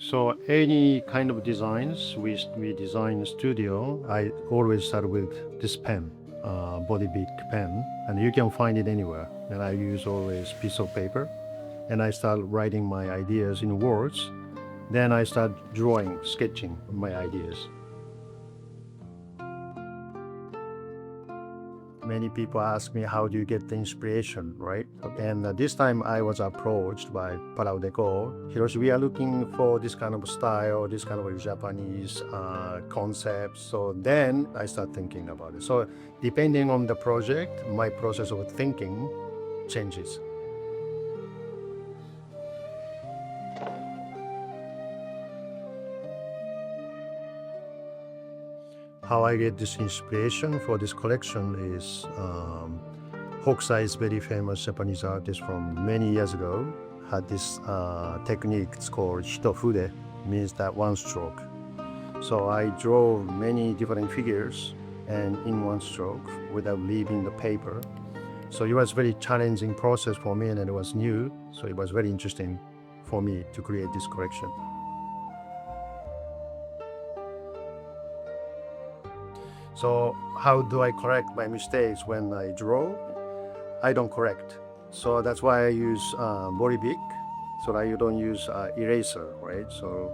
So any kind of designs we design in studio, I always start with this pen, body big pen, and you can find it anywhere. And I use always piece of paper, and I start writing my ideas in words. Then I start drawing, sketching my ideas. Many people ask me, how do you get the inspiration, right? And this time I was approached by Palau Decor. Hiroshi, we are looking for this kind of style, this kind of Japanese concept. So then I start thinking about it. So depending on the project, my process of thinking changes. How I get this inspiration for this collection is Hokusai is very famous Japanese artist from many years ago, had this technique. It's called hitofude, means that one stroke. So I draw many different figures and in one stroke without leaving the paper. So it was very challenging process for me, and it was new. So it was very interesting for me to create this collection. So how do I correct my mistakes when I draw? I don't correct. So that's why I use body big, so that you don't use eraser, right? So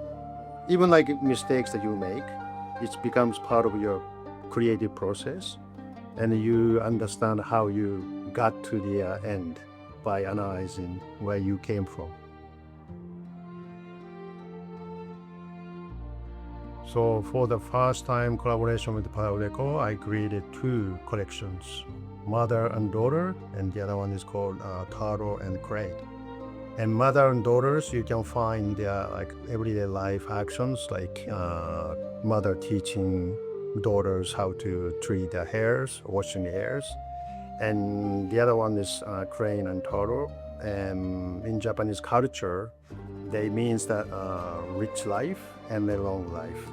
even like mistakes that you make, it becomes part of your creative process, and you understand how you got to the end by analyzing where you came from. So for the first time collaboration with Palau Decor, I created two collections, mother and daughter, and the other one is called Taro and Crate. And mother and daughters, you can find their like everyday life actions, like mother teaching daughters how to treat their hairs, washing the hairs. And the other one is Crane and Taro. And in Japanese culture, they means that rich life and a long life.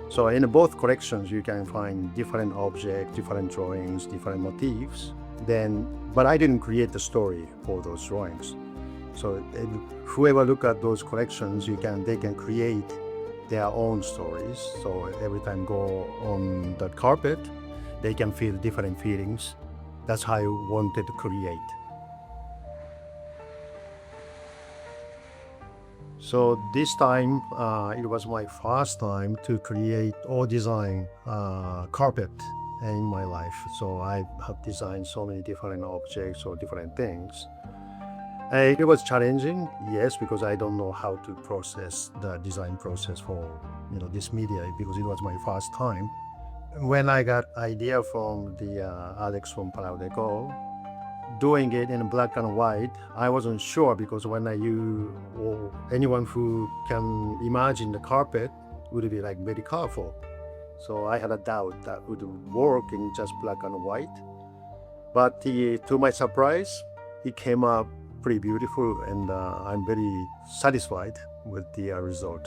So in both collections, you can find different objects, different drawings, different motifs. But I didn't create the story for those drawings. So whoever look at those collections, they can create their own stories. So every time go on the carpet, they can feel different feelings. That's how I wanted to create. So this time, it was my first time to create or design carpet in my life. So I have designed so many different objects or different things. It was challenging, yes, because I don't know how to process the design process for this media, because it was my first time. When I got idea from the Alex from Palau Decor, doing it in black and white, I wasn't sure, because when or anyone who can imagine the carpet would be like very colorful. So I had a doubt that would work in just black and white. But to my surprise, it came up pretty beautiful, and I'm very satisfied with the result.